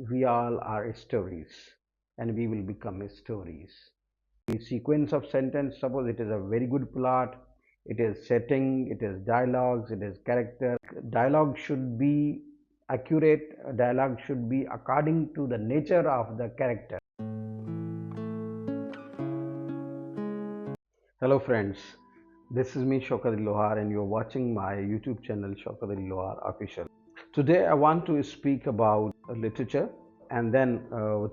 we all are stories and we will become stories. The sequence of sentence, suppose it is a very good plot, it is setting, it is dialogues, it is character. Dialogue should be accurate, dialogue should be according to the nature of the character. Hello friends, this is me Shoukat Lohar and you're watching my YouTube channel Shoukat Lohar Official. Today I want to speak about literature and then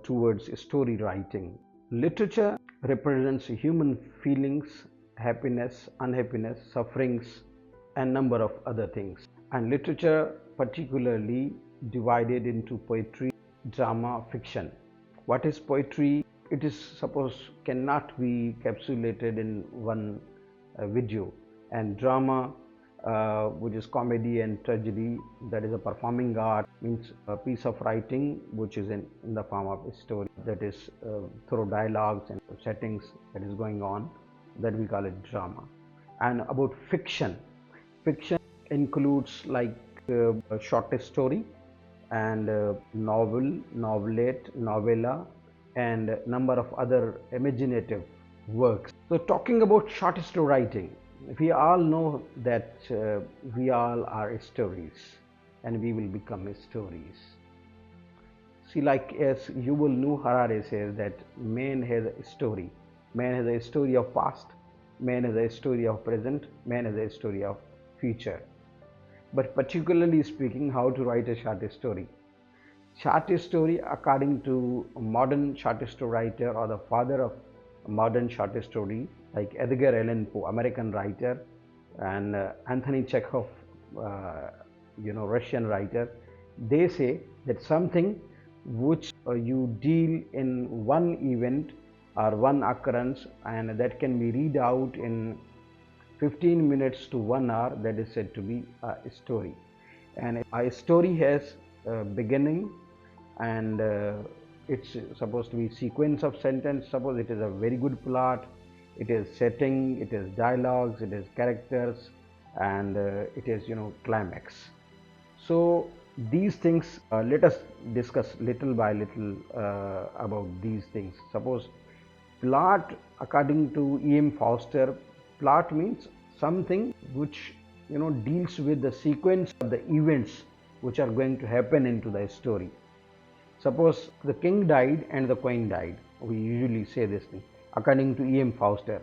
towards story writing. Literature represents human feelings, happiness, unhappiness, sufferings, and number of other things. And literature particularly divided into poetry, drama, fiction. What is poetry? It is suppose cannot be capsulated in one video, and drama, which is comedy and tragedy, that is a performing art, means a piece of writing which is in the form of a story, that is through dialogues and settings that is going on, that we call it drama. And about fiction, fiction includes like a short story and novel, novelette, novella, and number of other imaginative works. So talking about short story writing, we all know that we all are stories and we will become stories. See, like as Yuval Noah Harari says that man has a story. Man has a story of past, man has a story of present, man has a story of future. But particularly speaking, how to write a short story. Short story, according to a modern short story writer or the father of modern short story, like Edgar Allan Poe, American writer, and Anthony Chekhov, Russian writer, they say that something which you deal in one event or one occurrence, and that can be read out in 15 minutes to 1 hour, that is said to be a story. And a story has a beginning, and it's supposed to be sequence of sentence. Suppose it is a very good plot, it is setting, it is dialogues, it is characters, and it is climax. So these things, let us discuss little by little about these things. Suppose plot, according to E.M. Foster, plot means something which deals with the sequence of the events which are going to happen into the story. Suppose the king died and the queen died. We usually say this thing according to E.M. Foster.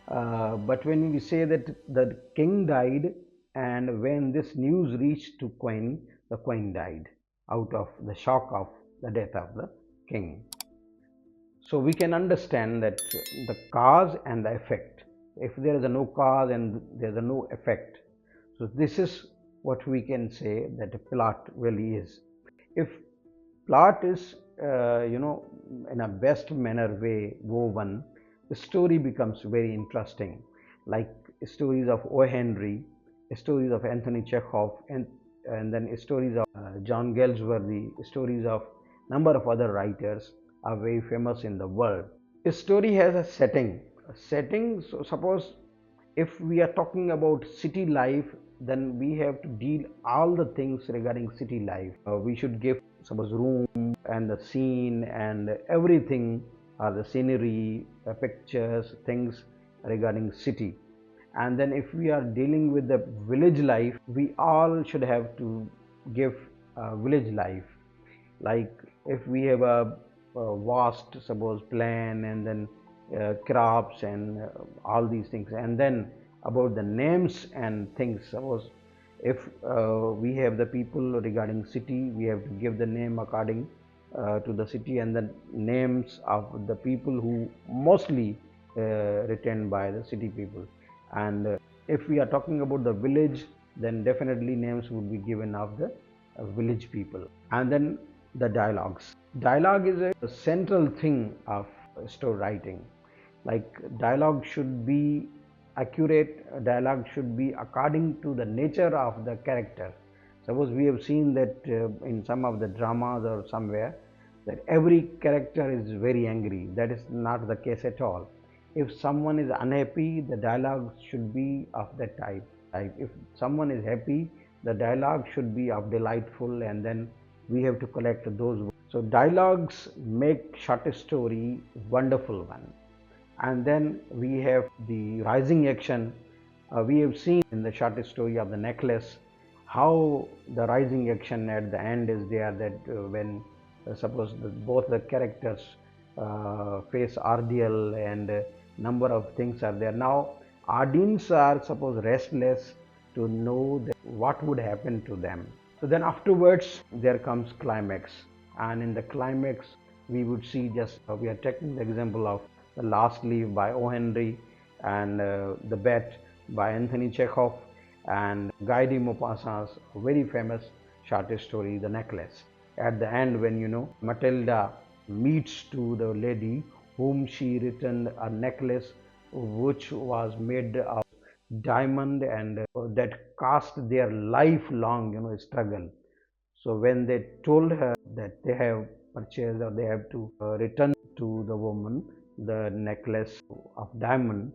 But when we say that the king died and when this news reached to queen, the queen died out of the shock of the death of the king. So we can understand that the cause and the effect. If there is no cause and there is no effect, so this is what we can say that a plot really is. If plot is in a best manner way woven, the story becomes very interesting, like stories of O. Henry, stories of Anthony Chekhov, and then stories of John Galsworthy, stories of number of other writers are very famous in the world. A story has a setting. So suppose if we are talking about city life, then we have to deal all the things regarding city life. We should give suppose room and the scene and everything, or the scenery, pictures, things regarding city. And then if we are dealing with the village life, we all should have to give village life. Like if we have a vast suppose plan, and then crops and all these things, and then about the names and things. Suppose if we have the people regarding city, we have to give the name according to the city, and the names of the people who mostly retained by the city people. And if we are talking about the village, then definitely names would be given of the village people. And then the dialogues. Dialogue is a central thing of story writing. Like dialogue should be accurate, dialogue should be according to the nature of the character. Suppose we have seen that in some of the dramas or somewhere, that every character is very angry. That is not the case at all. If someone is unhappy, the dialogue should be of that type. If someone is happy, the dialogue should be of delightful, and then we have to collect those words. So dialogues make short story wonderful one. And then we have the rising action. We have seen in the short story of the necklace how the rising action at the end is there, that when suppose both the characters face ordeal and number of things are there. Now audience are suppose restless to know that what would happen to them. So then afterwards there comes climax, and in the climax we would see, just we are taking the example of the Last Leaf by O. Henry, and The Bet by Anthony Chekhov, and Guy de Maupassant's very famous short story, The Necklace. At the end, when Matilda meets to the lady whom she returned a necklace which was made of diamond, and that cost their lifelong struggle. So when they told her that they have purchased, or they have to return to the woman the necklace of diamond,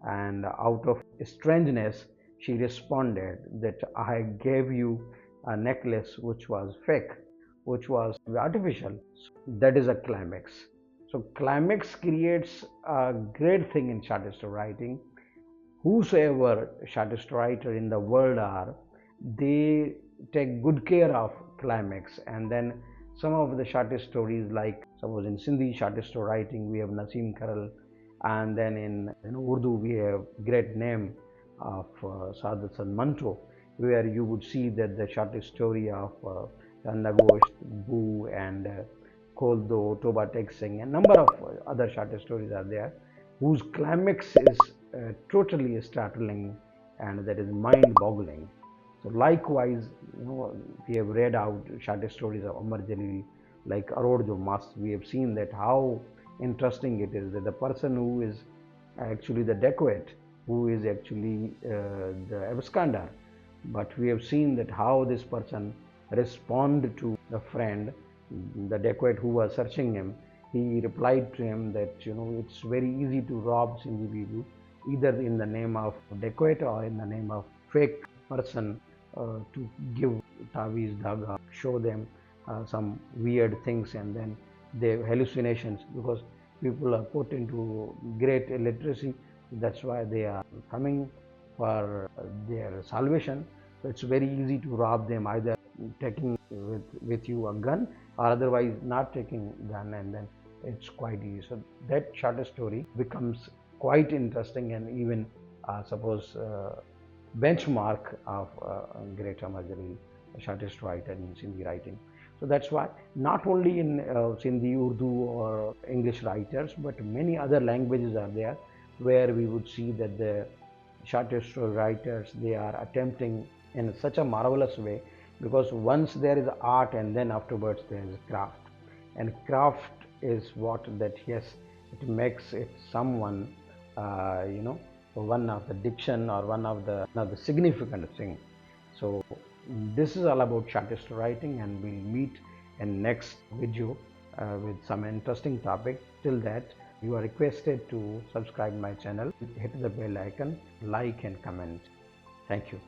and out of strangeness she responded that I gave you a necklace which was fake, which was artificial. So that is a climax. So climax creates a great thing in short story writing. Whosoever short story writer in the world are, they take good care of climax. And then some of the short stories, like suppose in Sindhi short story writing we have Nasim Karal, and then in Urdu we have great name of Sadat Manto, where you would see that the short story of Nagosht, Boo, and Koldo, Toba Texing, and number of other short stories are there, whose climax is totally startling, and that is mind-boggling. So likewise, we have read out short stories of Amar Jalil, like Arod Jo Mas. We have seen that how interesting it is that the person who is actually the dacoit, who is actually the absconder, but we have seen that how this person responded to the friend, the dacoit who was searching him. He replied to him that it's very easy to rob Sindhi people, either in the name of dacoit or in the name of fake person, to give taviz dhaga, show them some weird things, and then their hallucinations, because people are put into great illiteracy. That's why they are coming for their salvation. So it's very easy to rob them, either taking with you a gun, or otherwise not taking gun, and then it's quite easy. So that short story becomes quite interesting, and even suppose benchmark of great Amar Jalil, shortest writer in Sindhi writing. So that's why not only in Sindhi, Urdu, or English writers, but many other languages are there, where we would see that the shortest story writers, they are attempting in such a marvelous way, because once there is art, and then afterwards there is craft, and craft is what that, yes, it makes it someone one of the diction, or one of the significant thing. So this is all about short story writing, and we'll meet in next video with some interesting topic. Till that, you are requested to subscribe my channel, hit the bell icon, like and comment. Thank you.